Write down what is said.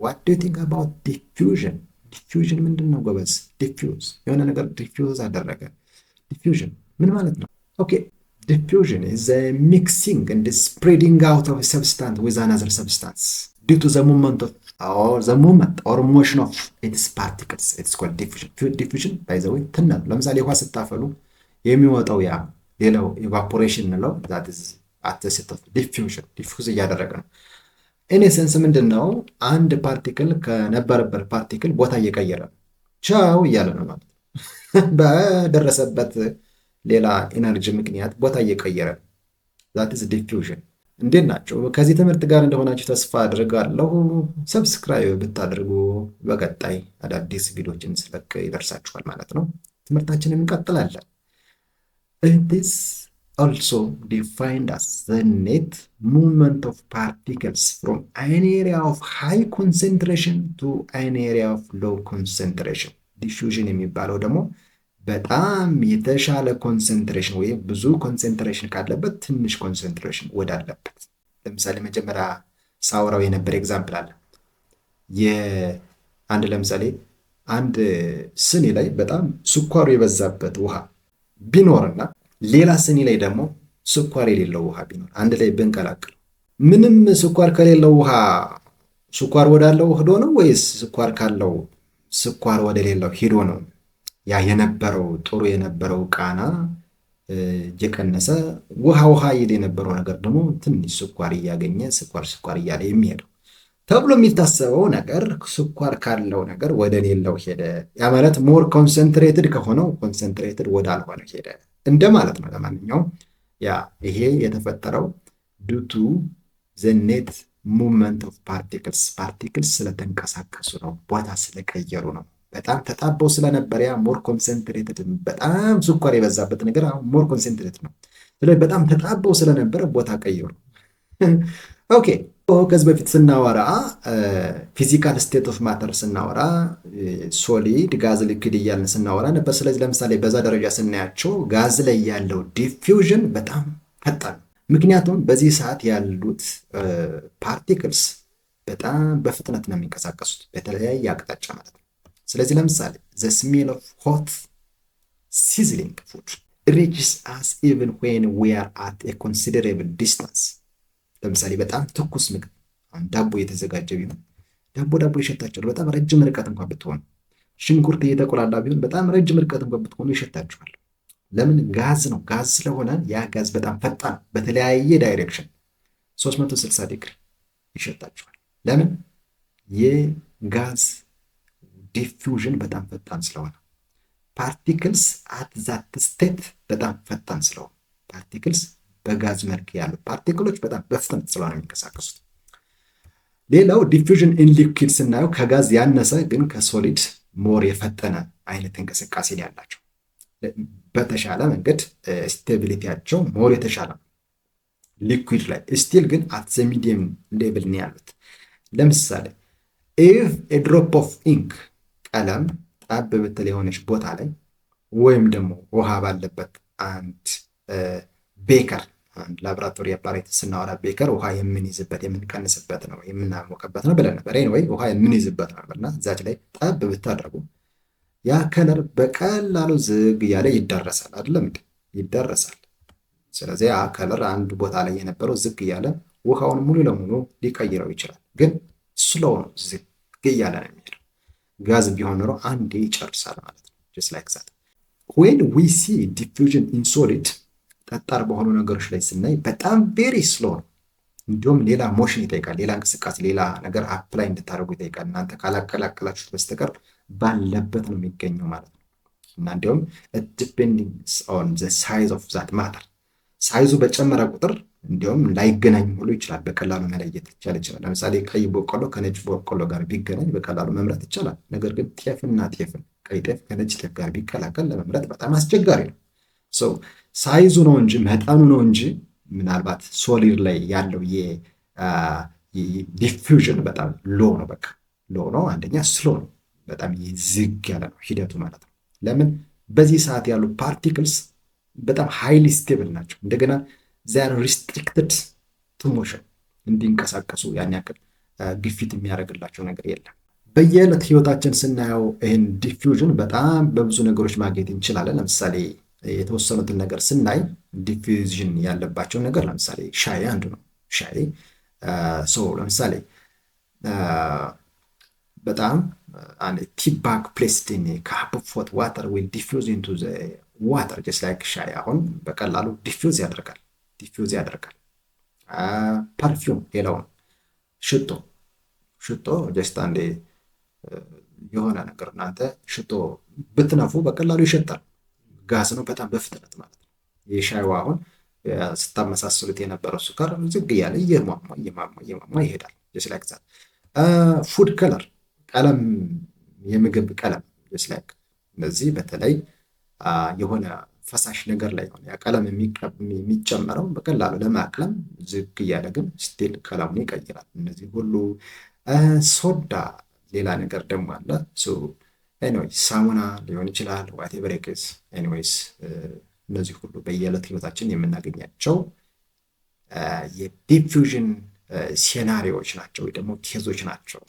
what do you think about diffusion? ዲፊውዥን ምንድን ነው ጎበዝ? ዲፊውዝ የሆነ ነገር ዲፊውዝ አደረገ። ዲፊውዥን ምን ማለት ነው? ኦኬ diffusion is a mixing and spreading out of a substance with another substance due to the movement or motion of its particles. It's called diffusion. Diffusion by the way ትናል ለምሳሌ ውሃ ስታፈሉ የሚወጣው ያ ሌላው evaporation ነው። that is at the state of diffusion. diffuse እያደረገ ነው። in essence ምንድን ነው? አንድ ፓርቲክል ከነበረበት ፓርቲክል ቦታ እየቀየረ ቻው እያለ ነው ማለት በደረሰበት ሌላ ኢነርጂ ምክንያት ቦታ እየቀየረ that is diffusion። እንዴት ናቸው? ከዚህ ትምህርት ጋር እንደሆናችሁ ተስፋ አድርጋለሁ። ሰብስክራይብ ብታደርጉ በቀጣይ አዳዲስ ቪዲዮችን ስለቅ ይደርሳችኋል ማለት ነው። ትምህርታችንን እንቀጥላለን። It is also defined as the net movement of particles from an area of high concentration to an area of low concentration። diffusion የሚባለው ደግሞ በጣም የተሻለ ኮንሰንትሬሽን ወይም ብዙ ኮንሰንትሬሽን ካለበት ትንሽ ኮንሰንትሬሽን ወዳለበት። ለምሳሌ መጀመሪያ ሳውራው የነበረ ኤግዛምፕል አለ። ለምሳሌ አንድ ስኒ ላይ በጣም ስኳሩ የበዛበት ውሃ ቢኖርና ሌላ ስኒ ላይ ደግሞ ስኳር የሌለው ውሃ ቢኖር አንድ ላይ ብንቀላቅል ምንም ስኳር ከሌለው ውሃ ስኳር ወዳለው ሄዶ ነው ወይስ ስኳር ካለው ስኳር ወደ ሌላው ሄዶ ነው? ያ የነበረው ጥሩ የነበረው ቃና እየቀነሰ ውሃ ይል የነበረው ነገር ደግሞ ትንሽ ስኳር እያገኘ ስኳር እያለ የሚሄደው ተብሎ የሚታሰበው ነገር ስኳር ካለው ነገር ወደ ሌላው ሄደ። ያ ማለት ሞር ኮንሰንትሬትድ ከሆነው ኮንሰንትሬትድ ወደ አልሆነው ሄደ እንደማለት ነው። ለማንኛውም ይሄ የተፈጠረው due to the net movement of particles ስለተንቀሳቀሱ ነው፣ ቦታ ስለቀየሩ ነው። በጣም ተጣበው ስለነበር ያ ሞር ኮንሰንትሬትድ በጣም ስኳር የበዛበት ነገር አሁን ሞር ኮንሰንትሬትድ ነው። ስለዚህ በጣም ተጣበው ስለነበር ቦታ ቀየሩ። ኦኬ ከዚህ በፊት ስናወራ ፊዚካል ስቴት ኦፍ ማተር ስናወራ ሶሊድ፣ ጋዝ፣ ሊኩዊድ እያልን ስናወራ ነበር። ስለዚህ ለምሳሌ በዛ ደረጃ ስናያቸው ጋዝ ላይ ያለው ዲፊውዥን በጣም ፈጣን፣ ምክንያቱም በዚህ ሰዓት ያሉት ፓርቲክልስ በጣም በፍጥነት ነው የሚንቀሳቀሱት በተለያየ አቅጣጫ ማለት ነው። ስለዚህ ለምሳሌ the smell of hot sizzling food reaches us even when we are at a considerable distance። ለምሳሌ በጣም ትኩስ ምግብ ዳቦ የተዘጋጀ ቢሆን ዳቦ ይሸታችኋል። በጣም ረጅም ርቀት እንኳን ብትሆኑ ሽንኩርት እየተቆላላ ቢሆን በጣም ረጅም ርቀት እንኳን ብትሆኑ ይሸታችኋል። ለምን? ጋዝ ነው። ጋዝ ስለሆነ ያ ጋዝ በጣም ፈጣን በተለያየ ዳይሬክሽን 360 ዲግሪ ይሸታችኋል። ለምን? የጋዝ ዲፊውዥን በጣም ፈጣን ስለሆነ ፓርቲክልስ አት ዛት ስቴት በጣም ፈጣን ስለሆነ ፓርቲክልስ በጋዝ መልክ ያሉ ፓርቲክሎች በጣም በፍጥነት ስለሆነ የሚንቀሳቀሱት። ሌላው ዲፊውዥን ኢን ሊኩዊድ ስናየው ከጋዝ ያነሰ ግን ከሶሊድ ሞር የፈጠነ አይነት እንቅስቃሴ ያላቸው በተሻለ መንገድ ስቴቢሊቲያቸው ሞር የተሻለ ነው። ሊኩዊድ ላይ ስቲል ግን አት ዘ ሚዲየም ሌቭል ነው ያሉት። ለምሳሌ ኢፍ ኤ ድሮፕ ኦፍ ኢንክ ቀለም ጣብ ብትል የሆነች ቦታ ላይ ወይም ደግሞ ውሃ ባለበት አንድ ቤከር አንድ ላብራቶሪ አፓሬት ስናወራ ቤከር ውሃ የምንይዝበት የምንቀንስበት ነው የምናሞቅበት ነው ብለን ነበር። ወይ ውሃ የምንይዝበት ነበርና እዛች ላይ ጣብ ብታደርጉ ያ ከለር በቀላሉ ዝግ እያለ ይደረሳል። አይደለም ይደረሳል። ስለዚህ ያ ከለር አንድ ቦታ ላይ የነበረው ዝግ እያለ ውሃውን ሙሉ ለሙሉ ሊቀይረው ይችላል። ግን ስሎው ነው፣ ዝግ እያለ ነው የሚሄደው። ጋዝ ቢሆን ኖሮ አንዴ ይጨርሳል ማለት ነው። just like that when we see diffusion in solid ጠጣር በሆኑ ነገሮች ላይ ስናይ በጣም ቬሪ ስሎ ነው። እንዲሁም ሌላ ሞሽን ይጠይቃል፣ ሌላ እንቅስቃሴ፣ ሌላ ነገር አፕላይ እንድታደርጉ ይጠይቃል። እናንተ ካላቀላቀላችሁት በስተቀር ባለበት ነው የሚገኘው ማለት ነው። እና እንዲሁም depending on the size of that matter ሳይዙ በጨመረ ቁጥር እንዲሁም ላይገናኝ ሁሉ ይችላል። በቀላሉ መለየት ይችላል። ለምሳሌ ቀይ በቆሎ ከነጭ በቆሎ ጋር ቢገናኝ በቀላሉ መምረጥ ይቻላል። ነገር ግን ጤፍና ጤፍን ቀይ ጤፍ ከነጭ ጤፍ ጋር ቢቀላቀል ለመምረጥ በጣም አስቸጋሪ ነው። ሳይዙ ነው እንጂ መጠኑ ነው እንጂ ምናልባት ሶሊድ ላይ ያለው የዲፊውዥን በጣም ሎ ነው። በቃ ሎ ነው። አንደኛ ስሎ ነው፣ በጣም ዝግ ያለ ነው ሂደቱ ማለት ነው። ለምን? በዚህ ሰዓት ያሉ ፓርቲክልስ በጣም ሃይሊ ስቴብል ናቸው። እንደገና they are restricted to motion እንዲንቀሳቀሱ ያን ያክል ግፊት የሚያደርግላቸው ነገር የለም። በየዕለት ህይወታችን ስናየው ይህን ዲፊውዥን በጣም በብዙ ነገሮች ማግኘት እንችላለን። ለምሳሌ የተወሰኑትን ነገር ስናይ ዲፊውዥን ያለባቸው ነገር ለምሳሌ ሻይ አንዱ ነው። ሻይ ለምሳሌ በጣም ቲባክ ፕሌስድ ኢን ካፕ ኦፍ ሆት ዋተር ዊል ዲፊውዝ ኢንቱ ዘ ዋተር ጀስት ላይክ ሻይ አሁን በቀላሉ ዲፊውዝ ያደርጋል። ፐርፊውም ሌላውን ሽቶ ጀስት አንዴ የሆነ ነገር እናንተ ሽቶ ብትነፉ በቀላሉ ይሸጣል። ጋዝ ነው በጣም በፍጥነት ማለት ነው። የሻይዋ አሁን ስታመሳስሉት የነበረው ሱካር ዝግ እያለ እየሟሟ ይሄዳል። ጀስት ላይክ ዛት ፉድ ከለር ቀለም፣ የምግብ ቀለም ጀስት ላይክ እነዚህ በተለይ የሆነ ፈሳሽ ነገር ላይ ሆነ ያ ቀለም የሚጨመረው በቀላሉ ለማቅለም ዝግ እያለ ግን ስቲል ቀለሙን ይቀይራል። እነዚህ ሁሉ ሶዳ ሌላ ነገር ደግሞ አለ። ኤኒዌይስ ሳሙና ሊሆን ይችላል ዋቴቨር ኢት ኤኒዌይስ እነዚህ ሁሉ በየዕለት ህይወታችን የምናገኛቸው የዲፊውዥን ሴናሪዎች ናቸው ወይ ደግሞ ኬዞች ናቸው።